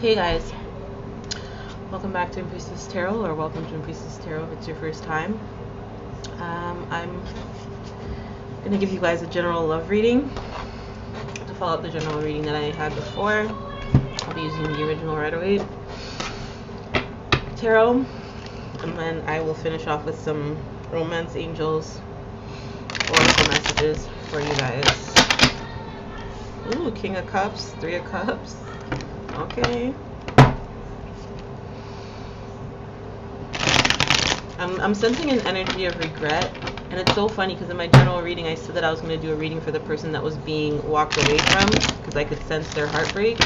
Hey guys, welcome back to Empriestess Tarot, or welcome to Empriestess Tarot if it's your first time. I'm going to give you guys a general love reading to follow up the general reading that I had before. I'll be using the original Rider-Waite Tarot, and then I will finish off with some romance angels oracle messages for you guys. Ooh, King of Cups, Three of Cups. Okay. I'm sensing an energy of regret, and it's so funny because in my general reading I said that I was going to do a reading for the person that was being walked away from, because I could sense their heartbreak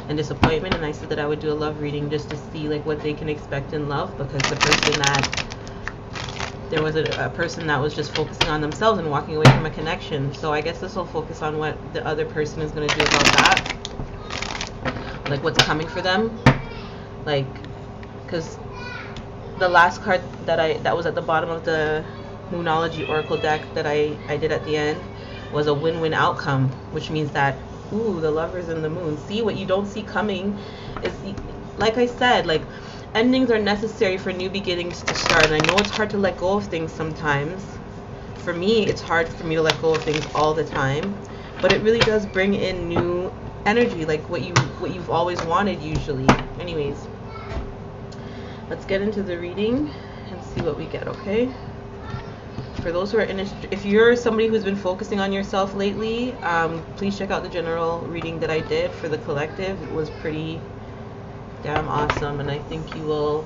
and disappointment, and I said that I would do a love reading just to see like what they can expect in love, because the person that there was a person that was just focusing on themselves and walking away from a connection. So I guess this will focus on what the other person is going to do about that, like what's coming for them, like, because the last card that was at the bottom of the Moonology Oracle deck that I did at the end was a win-win outcome, which means that, ooh, the Lovers and the Moon. See, what you don't see coming is, like I said, like, endings are necessary for new beginnings to start. And I know it's hard to let go of things sometimes. For me, it's hard for me to let go of things all the time, but it really does bring in new energy, like what you've always wanted usually. Anyways, let's get into the reading and see what we get, okay? For those who are if you're somebody who's been focusing on yourself lately, please check out the general reading that I did for the collective. It was pretty damn awesome, and I think you will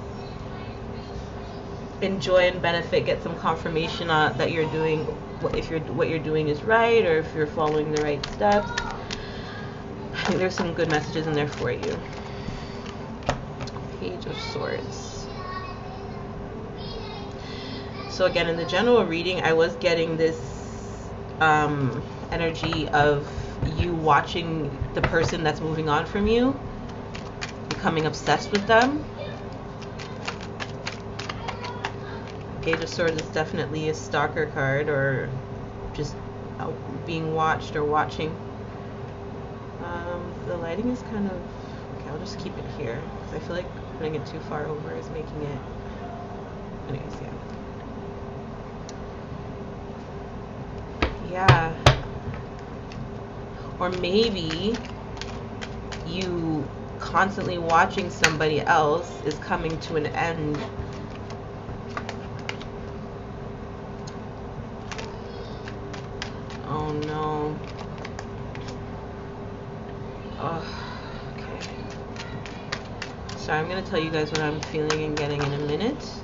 enjoy and benefit, get some confirmation that you're doing, what you're doing is right, or if you're following the right steps. I think there's some good messages in there for you. Page of Swords. So again, in the general reading, I was getting this energy of you watching the person that's moving on from you, becoming obsessed with them. Page of Swords is definitely a stalker card, or just being watched or watching. The lighting is kind of... Okay, I'll just keep it here, because I feel like putting it too far over is making it... Anyways, yeah. Or maybe you constantly watching somebody else is coming to an end. Oh no. Oh, okay. So I'm going to tell you guys what I'm feeling and getting in a minute. So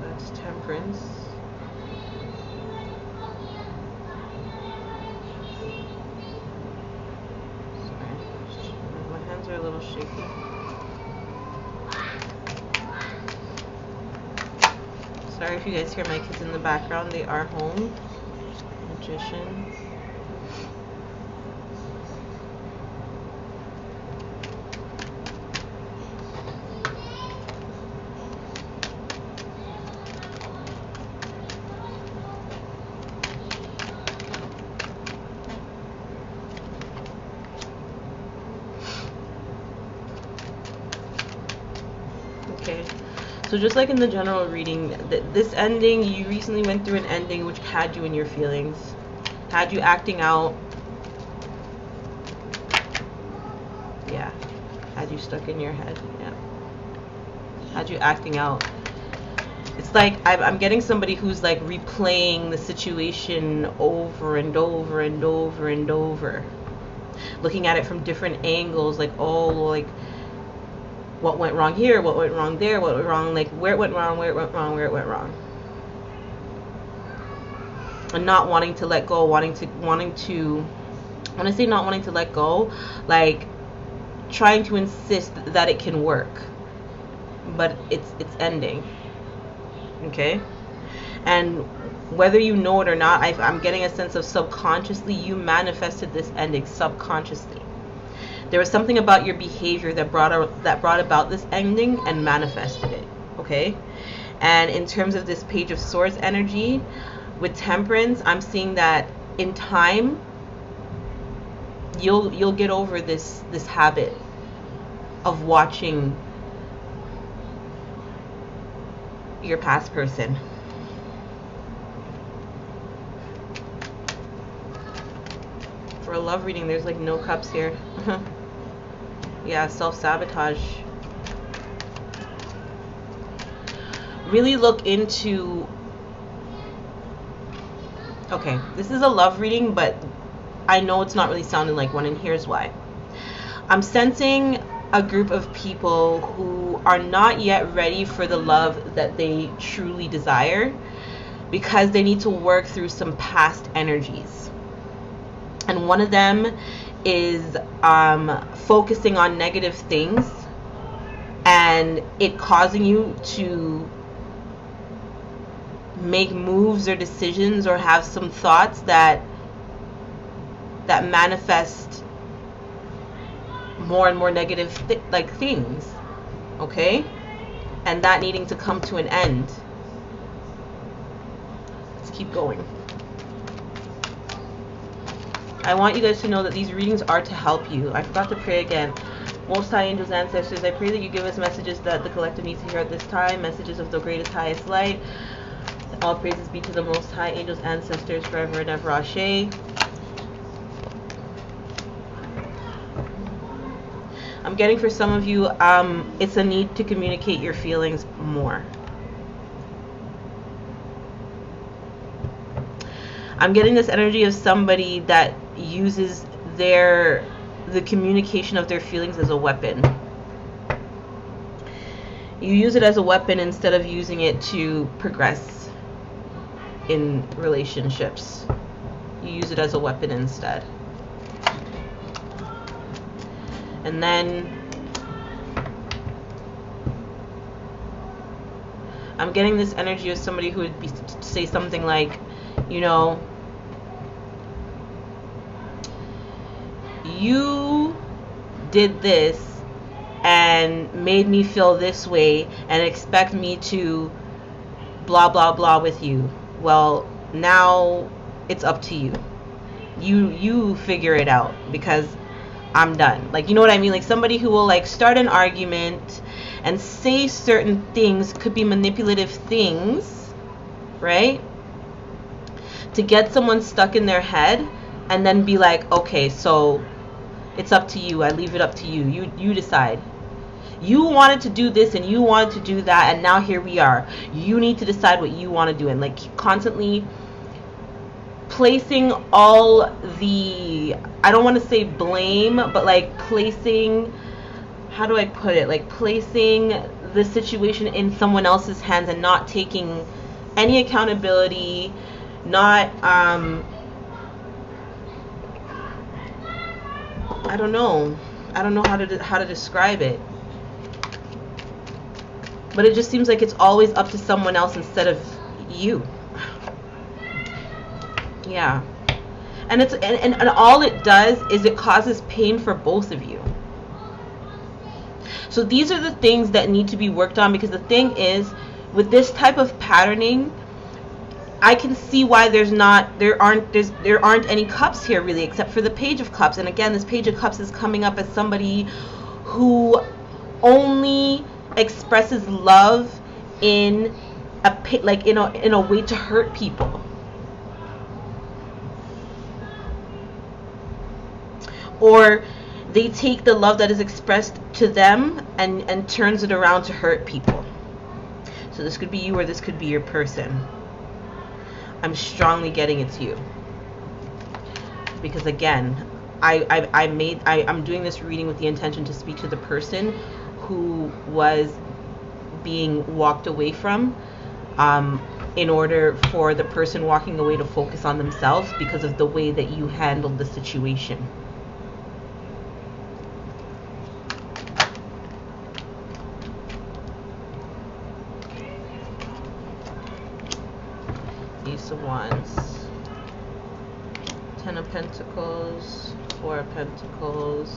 that's Temperance. Sorry, my hands are a little shaky. Sorry if you guys hear my kids in the background. They are home. Magician. Okay. So just like in the general reading, this ending, you recently went through an ending which had you in your feelings, had you acting out, yeah, had you stuck in your head, yeah, had you acting out. It's like I'm getting somebody who's like replaying the situation over and over and over and over, looking at it from different angles, like, oh, like, what went wrong here, what went wrong there, what went wrong, like where it went wrong, where it went wrong, where it went wrong. And not wanting to let go, wanting to, when I say not wanting to let go, like trying to insist that it can work, but it's ending, okay? And whether you know it or not, I'm getting a sense of subconsciously you manifested this ending subconsciously. There was something about your behavior that brought about this ending and manifested it, okay? And in terms of this Page of Swords energy, with Temperance, I'm seeing that in time, you'll get over this habit of watching your past person. For a love reading, there's like no cups here. Yeah, self-sabotage. Really look into... Okay, this is a love reading, but I know it's not really sounding like one, and here's why. I'm sensing a group of people who are not yet ready for the love that they truly desire, because they need to work through some past energies. And one of them is focusing on negative things, and it causing you to make moves or decisions or have some thoughts that manifest more and more negative things, okay? And that needing to come to an end. Let's keep going. I want you guys to know that these readings are to help you. I forgot to pray again. Most High Angels, Ancestors, I pray that you give us messages that the collective needs to hear at this time, messages of the greatest, highest light. All praises be to the Most High Angels, Ancestors, forever and ever. Ashe. I'm getting for some of you, it's a need to communicate your feelings more. I'm getting this energy of somebody that uses the communication of their feelings as a weapon. You use it as a weapon instead of using it to progress in relationships. You use it as a weapon instead. And then I'm getting this energy of somebody who would say something like, you know, you did this and made me feel this way and expect me to blah blah blah with you. Well, now it's up to you. You figure it out, because I'm done. Like, you know what I mean? Like somebody who will like start an argument and say certain things, could be manipulative things, right? To get someone stuck in their head, and then be like, okay, so it's up to you. I leave it up to you. You decide. You wanted to do this and you wanted to do that, and now here we are. You need to decide what you want to do. And like constantly placing all the, I don't want to say blame, but like placing, how do I put it? Like placing the situation in someone else's hands and not taking any accountability, not, I don't know how to describe it. But it just seems like it's always up to someone else instead of you. Yeah. And it's and all it does is it causes pain for both of you. So these are the things that need to be worked on, because the thing is, with this type of patterning, I can see why there aren't any cups here really, except for the Page of Cups. And again, this Page of Cups is coming up as somebody who only expresses love in a way to hurt people. Or they take the love that is expressed to them and turns it around to hurt people. So this could be you, or this could be your person. I'm strongly getting it's you. Because again, I'm doing this reading with the intention to speak to the person who was being walked away from, in order for the person walking away to focus on themselves because of the way that you handled the situation. Ace of Wands, Ten of Pentacles, Four of Pentacles,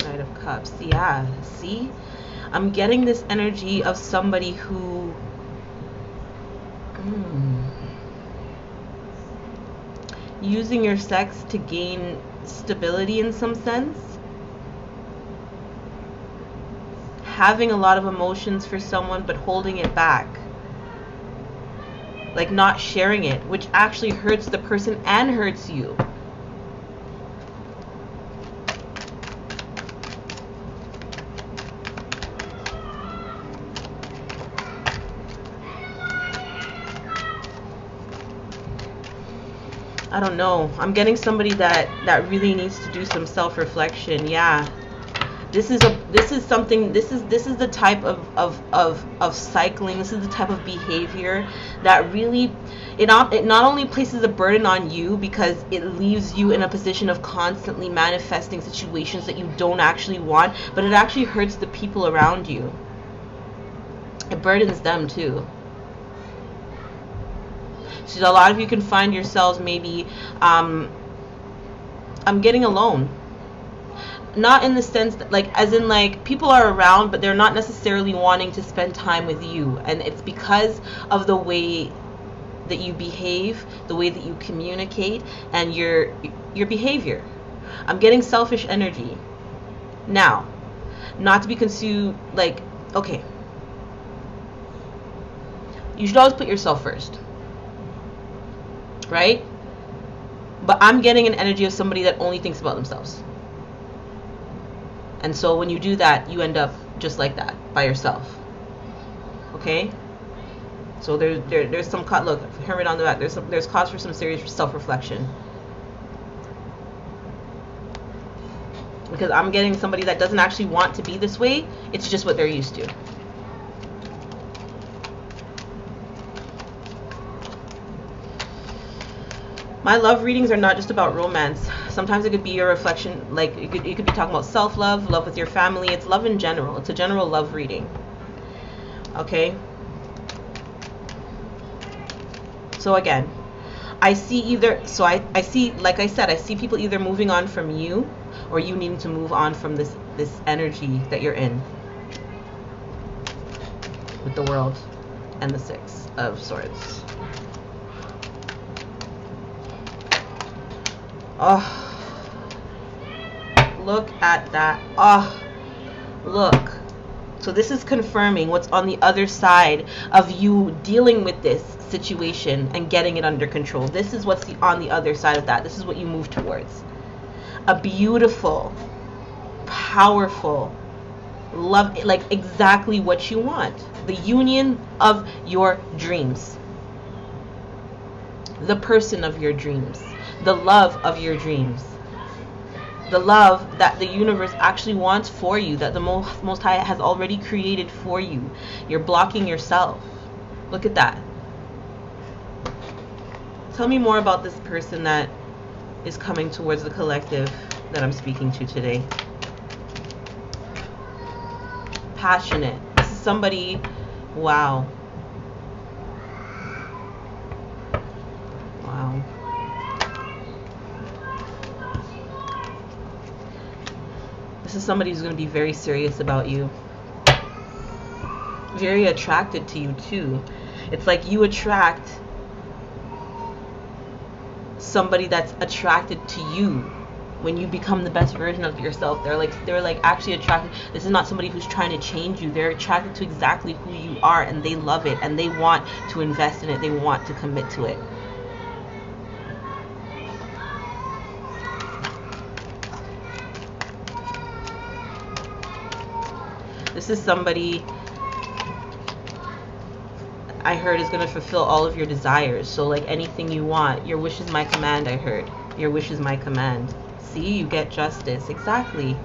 Knight of Cups. Yeah, see? I'm getting this energy of somebody who using your sex to gain stability in some sense, having a lot of emotions for someone but holding it back, like not sharing it, which actually hurts the person and hurts you. I don't know. I'm getting somebody that really needs to do some self-reflection. Yeah. This is the type of cycling, this is the type of behavior that really it not only places a burden on you because it leaves you in a position of constantly manifesting situations that you don't actually want, but it actually hurts the people around you. It burdens them too. So a lot of you can find yourselves maybe I'm getting alone. Not in the sense that, like, as in, like, people are around, but they're not necessarily wanting to spend time with you. And it's because of the way that you behave, the way that you communicate, and your behavior. I'm getting selfish energy. Now, not to be consumed, like, okay. You should always put yourself first. Right? But I'm getting an energy of somebody that only thinks about themselves. And so when you do that, you end up just like that, by yourself. Okay? So there's some look, Hermit on the back. There's cause for some serious self-reflection. Because I'm getting somebody that doesn't actually want to be this way. It's just what they're used to. My love readings are not just about romance. Sometimes it could be a reflection, like you could be talking about self-love, love with your family. It's love in general. It's a general love reading. Okay? So again, I see I see, like I said, I see people either moving on from you or you needing to move on from this energy that you're in with the World and the Six of Swords. Oh, look at that. Oh, look. So this is confirming what's on the other side of you dealing with this situation and getting it under control. This is what's on the other side of that. This is what you move towards. A beautiful, powerful love, like exactly what you want. The union of your dreams. The person of your dreams. The love of your dreams. The love that the universe actually wants for you, that the Most High has already created for you. You're blocking yourself. Look at that. Tell me more about this person that is coming towards the collective that I'm speaking to today. Passionate. This is somebody, wow. Wow. This is somebody who's going to be very serious about you. Very attracted to you too. It's like you attract somebody that's attracted to you when you become the best version of yourself. They're like actually attracted. This is not somebody who's trying to change you. They're attracted to exactly who you are, and they love it, and they want to invest in it. They want to commit to it. This is somebody I heard is going to fulfill all of your desires. So like anything you want, your wish is my command, I heard. Your wish is my command. See, you get justice. Exactly.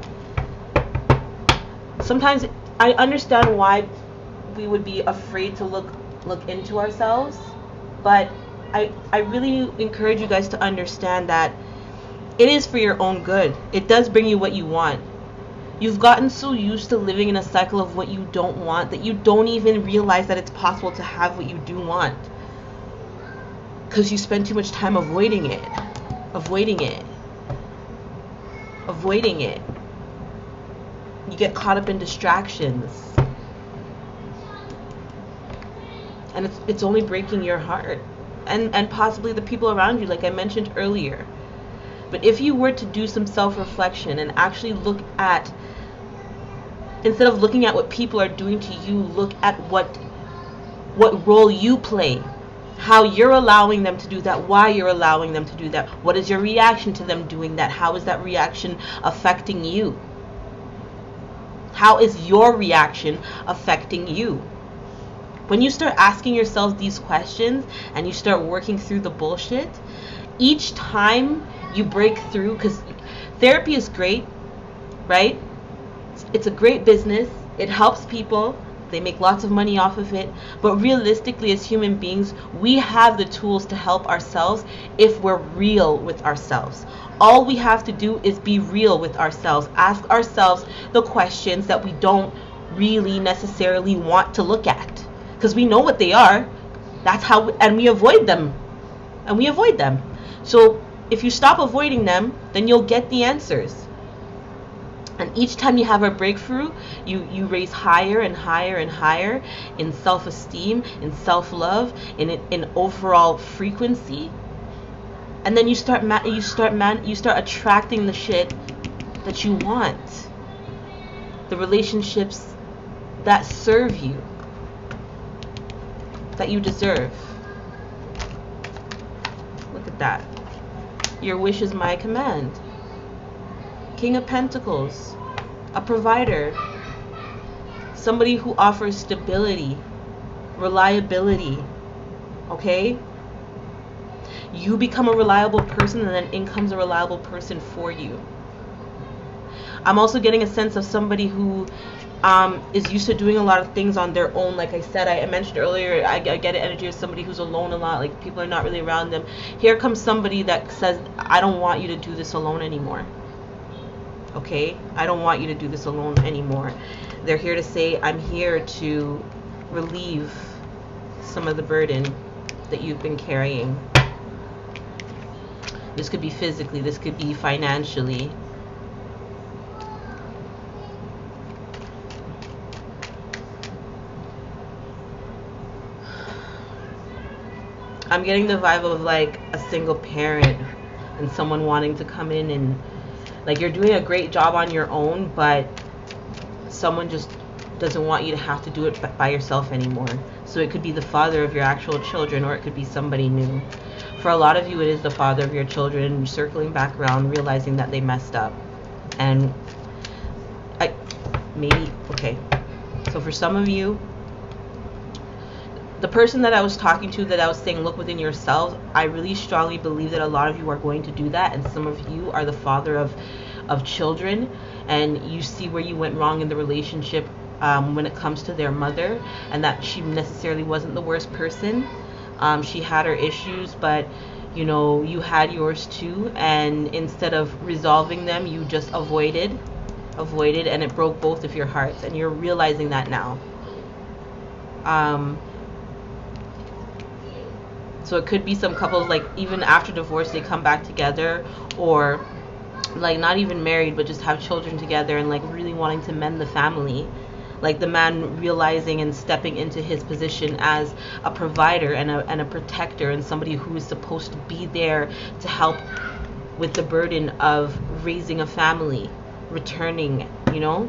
Sometimes I understand why we would be afraid to look into ourselves, but I really encourage you guys to understand that it is for your own good. It does bring you what you want. You've gotten so used to living in a cycle of what you don't want that you don't even realize that it's possible to have what you do want. Because you spend too much time avoiding it. Avoiding it. Avoiding it. You get caught up in distractions. And it's only breaking your heart. and possibly the people around you, like I mentioned earlier. But if you were to do some self-reflection and actually look at, instead of looking at what people are doing to you, look at what role you play, how you're allowing them to do that, why you're allowing them to do that, what is your reaction to them doing that, how is that reaction affecting you, how is your reaction affecting you. When you start asking yourself these questions and you start working through the bullshit, each time you break through, because therapy is great, right? It's a great business. It helps people. They make lots of money off of it. But realistically, as human beings, we have the tools to help ourselves if we're real with ourselves. All we have to do is be real with ourselves. Ask ourselves the questions that we don't really necessarily want to look at, because we know what they are. That's how, and we avoid them. So if you stop avoiding them, then you'll get the answers. And each time you have a breakthrough, you raise higher and higher and higher in self-esteem, in self-love, in overall frequency. And then you start attracting the shit that you want. The relationships that serve you, that you deserve. Look at that. Your wish is my command. King of Pentacles, a provider, somebody who offers stability, reliability, okay? You become a reliable person, and then in comes a reliable person for you. I'm also getting a sense of somebody who is used to doing a lot of things on their own. Like I said, I mentioned earlier, I get an energy of somebody who's alone a lot, like people are not really around them. Here comes somebody that says, I don't want you to do this alone anymore. Okay? I don't want you to do this alone anymore. They're here to say, I'm here to relieve some of the burden that you've been carrying. This could be physically, this could be financially. I'm getting the vibe of like a single parent and someone wanting to come in and, like, you're doing a great job on your own, but someone just doesn't want you to have to do it by yourself anymore. So it could be the father of your actual children, or it could be somebody new. For a lot of you, it is the father of your children circling back around, realizing that they messed up. And so for some of you, the person that I was talking to, that I was saying look within yourselves, I really strongly believe that a lot of you are going to do that, and some of you are the father of children, and you see where you went wrong in the relationship when it comes to their mother, and that she necessarily wasn't the worst person. She had her issues, but you know, you had yours too, and instead of resolving them, you just avoided, and it broke both of your hearts, and you're realizing that now. So it could be some couples, like, even after divorce, they come back together, or like not even married, but just have children together, and like really wanting to mend the family. Like the man realizing and stepping into his position as a provider and a protector, and somebody who is supposed to be there to help with the burden of raising a family, returning, you know,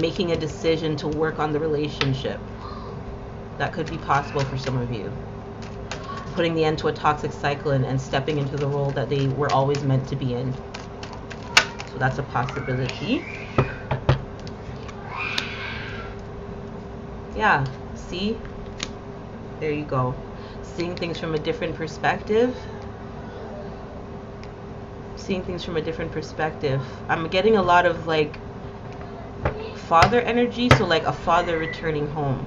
making a decision to work on the relationship. That could be possible for some of you. Putting the end to a toxic cycle and stepping into the role that they were always meant to be in. So that's a possibility. Yeah, see? There you go. Seeing things from a different perspective. I'm getting a lot of like father energy, so like a father returning home.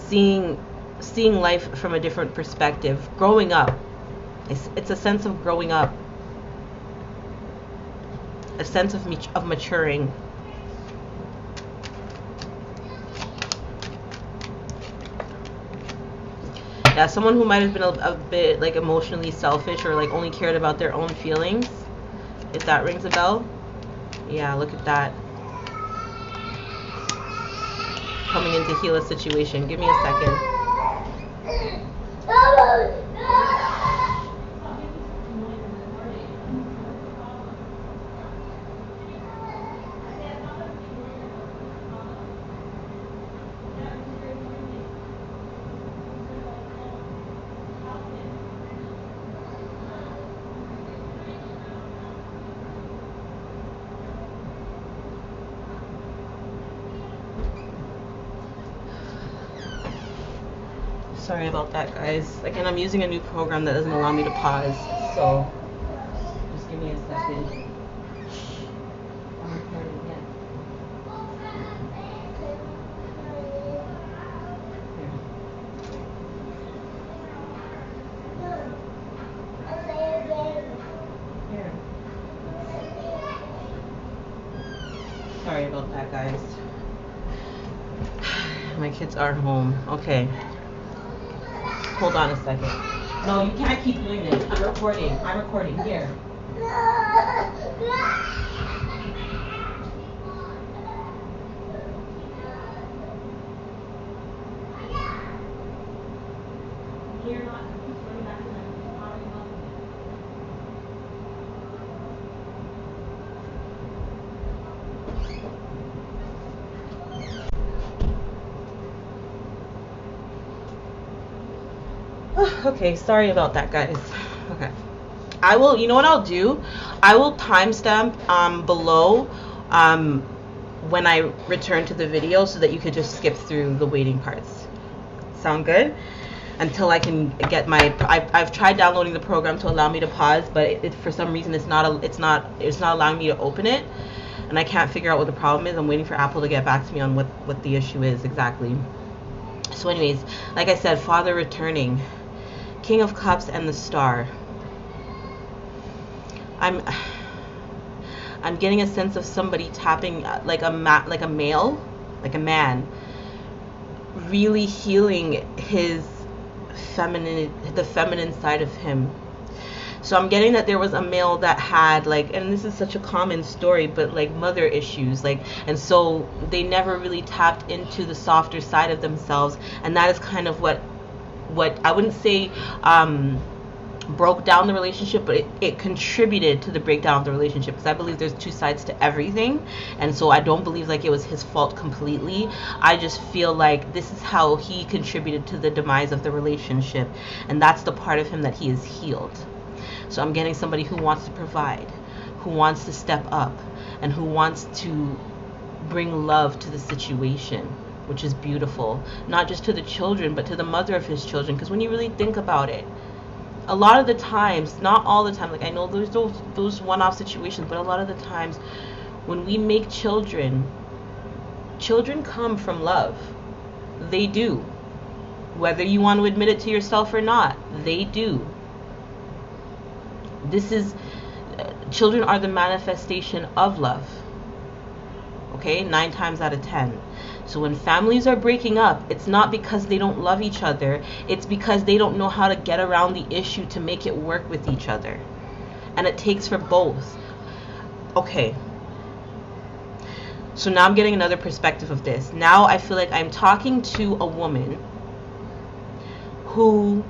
Seeing life from a different perspective, growing up. It's a sense of growing up, a sense of maturing. Yeah, someone who might have been a bit like emotionally selfish, or like only cared about their own feelings, if that rings a bell. Yeah, look at that. coming in to heal a situation. Give me a second. Sorry about that, guys. Again, I'm using a new program that doesn't allow me to pause, so just give me a second. I'm recording again. Here. Sorry about that, guys. My kids are home. Okay. Hold on a second. No, you can't keep doing this. I'm recording. I'm recording. Here. You're not. Okay, sorry about that, guys. Okay. I will, you know what I'll do? I will timestamp below when I return to the video so that you could just skip through the waiting parts. Sound good? Until I can get my I've tried downloading the program to allow me to pause, but it for some reason it's not allowing me to open it, and I can't figure out what the problem is. I'm waiting for Apple to get back to me on what the issue is exactly. So anyways, like I said, Father returning, King of Cups and the Star. I'm getting a sense of somebody tapping like a male, like a man, really healing the feminine side of him. So I'm getting that there was a male that had and this is such a common story, but mother issues, and so they never really tapped into the softer side of themselves, and that is kind of what I wouldn't say broke down the relationship, but it contributed to the breakdown of the relationship, because I believe there's two sides to everything, and so I don't believe it was his fault completely. I just feel like this is how he contributed to the demise of the relationship, and that's the part of him that he is healed. So I'm getting somebody who wants to provide, who wants to step up, and who wants to bring love to the situation, which is beautiful. Not just to the children, but to the mother of his children. Because when you really think about it, a lot of the times, not all the time, I know there's those one-off situations, but a lot of the times when we make children come from love. They do. Whether you want to admit it to yourself or not, they do. Children are the manifestation of love. Okay, 9 times out of 10. So when families are breaking up, it's not because they don't love each other. It's because they don't know how to get around the issue to make it work with each other. And it takes for both. Okay. So now I'm getting another perspective of this. Now I feel like I'm talking to a woman who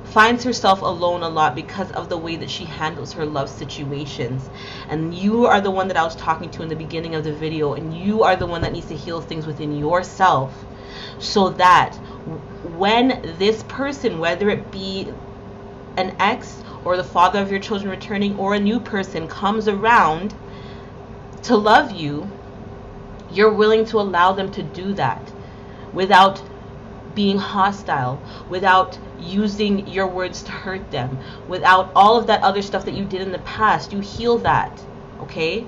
finds herself alone a lot because of the way that she handles her love situations. And you are the one that I was talking to in the beginning of the video, and you are the one that needs to heal things within yourself, so that when this person, whether it be an ex or the father of your children returning or a new person, comes around to love you, you're willing to allow them to do that without being hostile, without using your words to hurt them, without all of that other stuff that you did in the past. You heal that, okay?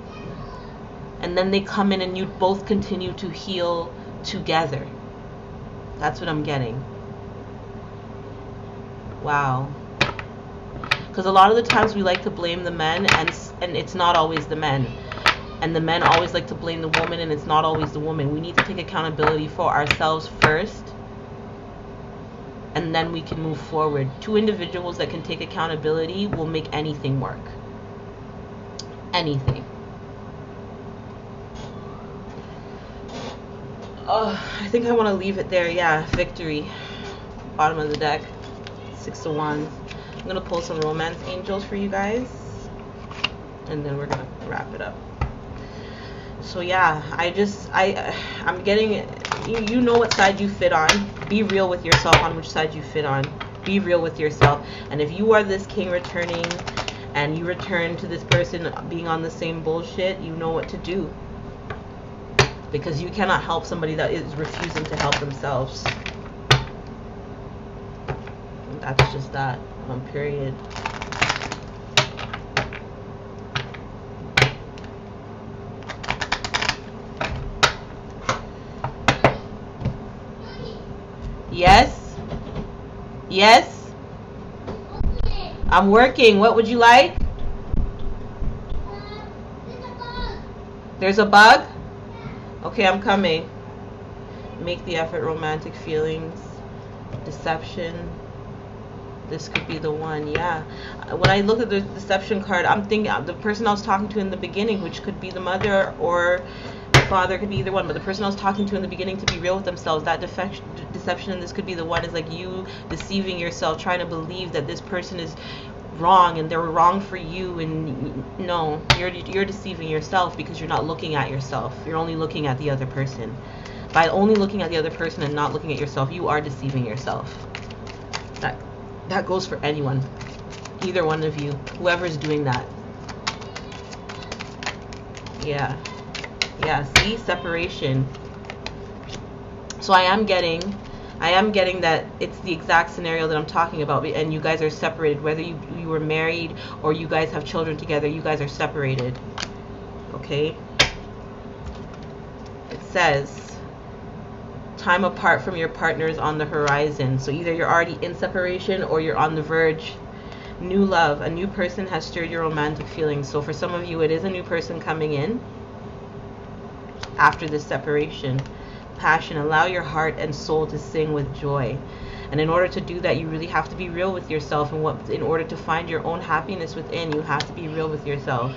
And then they come in and you both continue to heal together. That's what I'm getting. Wow. Because a lot of the times we like to blame the men, and it's not always the men. And the men always like to blame the woman, and it's not always the woman. We need to take accountability for ourselves first, and then we can move forward. 2 individuals that can take accountability will make anything work. Anything. Oh, I think I want to leave it there. Yeah, victory. Bottom of the deck. 6 of Wands. I'm going to pull some romance angels for you guys. And then we're going to wrap it up. So yeah, I'm getting, you know what side you fit on. Be real with yourself on which side you fit on. Be real with yourself. And if you are this king returning and you return to this person being on the same bullshit, you know what to do. Because you cannot help somebody that is refusing to help themselves. That's just that. Period. Yes? Yes? I'm working. What would you like? There's a bug? Okay, I'm coming. Make the effort, romantic feelings, deception. This could be the one, yeah. When I look at the deception card, I'm thinking the person I was talking to in the beginning, which could be the mother or the father, could be either one, but the person I was talking to in the beginning, to be real with themselves, that deception, and this could be the one, is like you deceiving yourself, trying to believe that this person is wrong and they're wrong for you, and no, you're deceiving yourself because you're not looking at yourself. You're only looking at the other person. By only looking at the other person and not looking at yourself, you are deceiving yourself. That goes for anyone, either one of you, whoever's doing that. Yeah, see, separation. So I am getting that it's the exact scenario that I'm talking about, and you guys are separated. Whether you were married or you guys have children together, you guys are separated. Okay? It says time apart from your partners on the horizon. So either you're already in separation or you're on the verge. New love. A new person has stirred your romantic feelings. So for some of you, it is a new person coming in after this separation. Passion. Allow your heart and soul to sing with joy. And in order to do that, you really have to be real with yourself. And in order to find your own happiness within, you have to be real with yourself.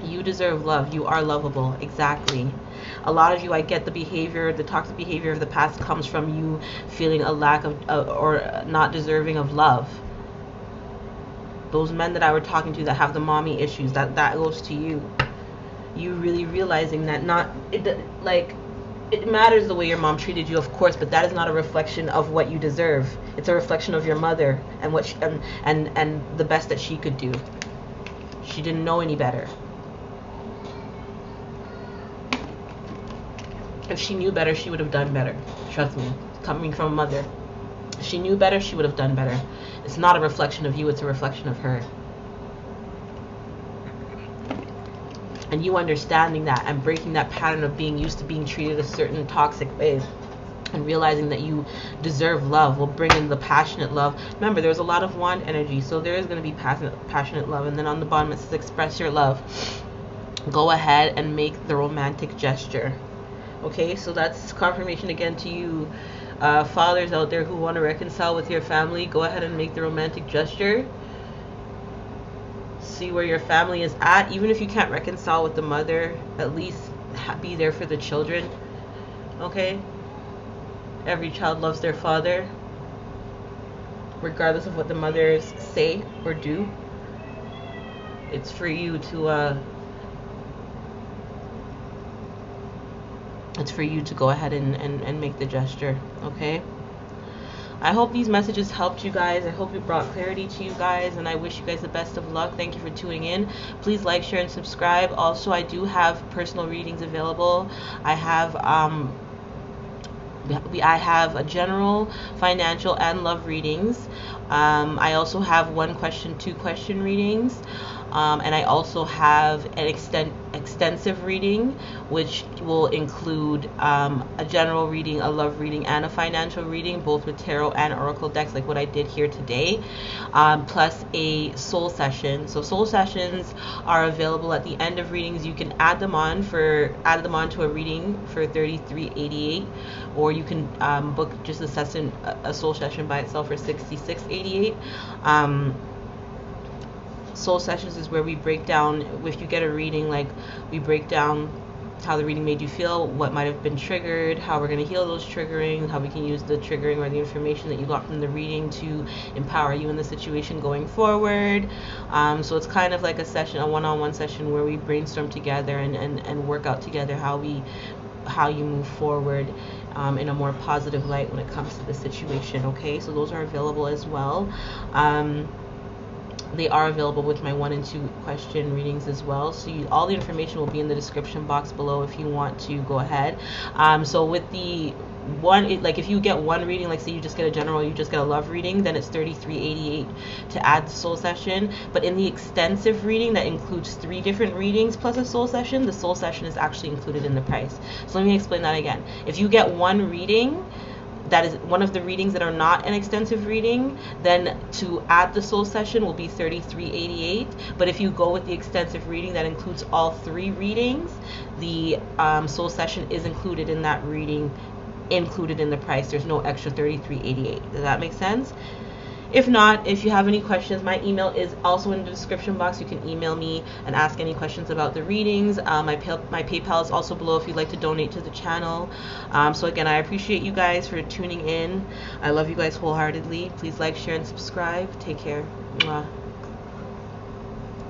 You deserve love. You are lovable. Exactly. A lot of you, I get the toxic behavior of the past comes from you feeling a lack of, or not deserving of love. Those men that I were talking to that have the mommy issues, that goes to you. You really realizing that it matters the way your mom treated you, of course, but that is not a reflection of what you deserve. It's a reflection of your mother and what and the best that she could do. She didn't know any better. If she knew better, she would have done better. Trust me, coming from a mother. If she knew better, she would have done better. It's not a reflection of you, it's a reflection of her. And you understanding that and breaking that pattern of being used to being treated a certain toxic way and realizing that you deserve love will bring in the passionate love. Remember, there's a lot of wand energy, so there is going to be passionate love. And then on the bottom it says express your love. Go ahead and make the romantic gesture. Okay, so that's confirmation again to you fathers out there who want to reconcile with your family. Go ahead and make the romantic gesture. See where your family is at. Even if you can't reconcile with the mother, at least be there for the children. Okay, every child loves their father regardless of what the mothers say or do. It's for you to go ahead and make the gesture. Okay, I hope these messages helped you guys. I hope it brought clarity to you guys, and I wish you guys the best of luck. Thank you for tuning in. Please like, share, and subscribe. Also, I do have personal readings available. I have a general, financial, and love readings. I also have 1 question, 2 question readings. And I also have an extensive reading, which will include a general reading, a love reading, and a financial reading, both with tarot and oracle decks, like what I did here today, plus a soul session. So soul sessions are available at the end of readings. You can add them on to a reading for $33.88, or you can book just a soul session by itself for $66.88. Soul sessions is where we break down, if you get a reading, like we break down how the reading made you feel, what might have been triggered, how we're going to heal those triggering, how we can use the triggering or the information that you got from the reading to empower you in the situation going forward. So it's kind of like a session, a one-on-one session where we brainstorm together and work out together how you move forward in a more positive light when it comes to the situation. Okay, so those are available as well. They are available with my 1 and 2 question readings as well. So all the information will be in the description box below if you want to go ahead. So with the one, like if you get one reading, like say you just get a general, you just get a love reading, then it's $33.88 to add the soul session. But in the extensive reading that includes 3 different readings plus a soul session, the soul session is actually included in the price. So let me explain that again. If you get one reading, that is one of the readings that are not an extensive reading, then to add the soul session will be $33.88. But if you go with the extensive reading that includes all 3 readings, the soul session is included in that reading, included in the price. There's no extra $33.88. Does that make sense? If not, if you have any questions, my email is also in the description box. You can email me and ask any questions about the readings. My PayPal is also below if you'd like to donate to the channel. So again, I appreciate you guys for tuning in. I love you guys wholeheartedly. Please like, share, and subscribe. Take care. Mwah.